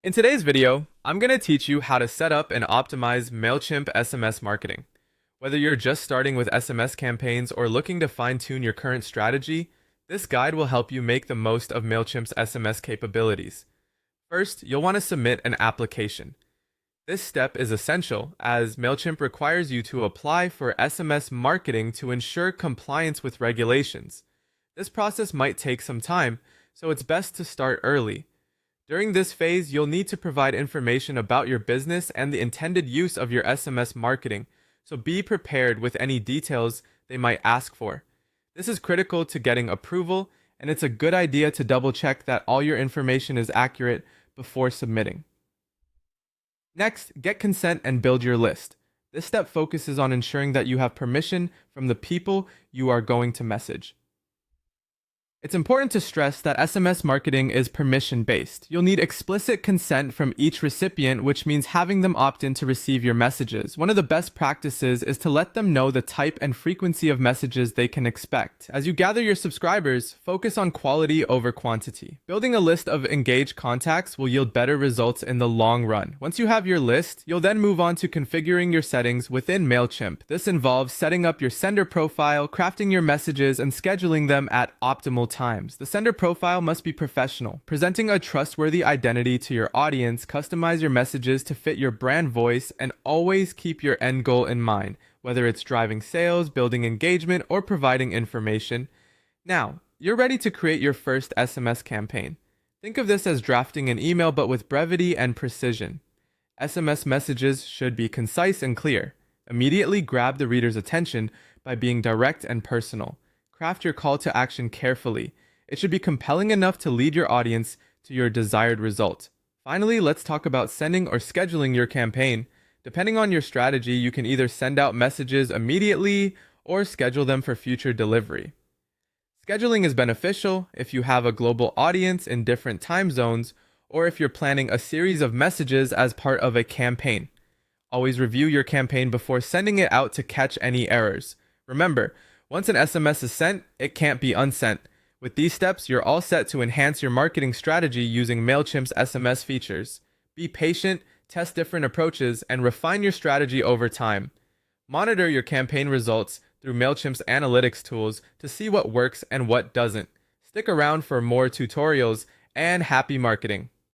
In today's video, I'm going to teach you how to set up and optimize Mailchimp SMS marketing. Whether you're just starting with SMS campaigns or looking to fine-tune your current strategy, this guide will help you make the most of Mailchimp's SMS capabilities. First, you'll want to submit an application. This step is essential as Mailchimp requires you to apply for SMS marketing to ensure compliance with regulations. This process might take some time, so it's best to start early. During this phase, you'll need to provide information about your business and the intended use of your SMS marketing, so be prepared with any details they might ask for. This is critical to getting approval, and it's a good idea to double check that all your information is accurate before submitting. Next, get consent and build your list. This step focuses on ensuring that you have permission from the people you are going to message. It's important to stress that SMS marketing is permission-based. You'll need explicit consent from each recipient, which means having them opt in to receive your messages. One of the best practices is to let them know the type and frequency of messages they can expect. As you gather your subscribers, focus on quality over quantity. Building a list of engaged contacts will yield better results in the long run. Once you have your list, you'll then move on to configuring your settings within Mailchimp. This involves setting up your sender profile, crafting your messages, and scheduling them at optimal times. The sender profile must be professional, presenting a trustworthy identity to your audience. Customize your messages to fit your brand voice, and always keep your end goal in mind, whether it's driving sales, building engagement, or providing information. Now, you're ready to create your first SMS campaign. Think of this as drafting an email but with brevity and precision. SMS messages should be concise and clear. Immediately grab the reader's attention by being direct and personal. Craft your call to action carefully. It should be compelling enough to lead your audience to your desired result. Finally, let's talk about sending or scheduling your campaign. Depending on your strategy, you can either send out messages immediately or schedule them for future delivery. Scheduling is beneficial if you have a global audience in different time zones or if you're planning a series of messages as part of a campaign. Always review your campaign before sending it out to catch any errors. Remember, once an SMS is sent, it can't be unsent. With these steps, you're all set to enhance your marketing strategy using Mailchimp's SMS features. Be patient, test different approaches, and refine your strategy over time. Monitor your campaign results through Mailchimp's analytics tools to see what works and what doesn't. Stick around for more tutorials, and happy marketing!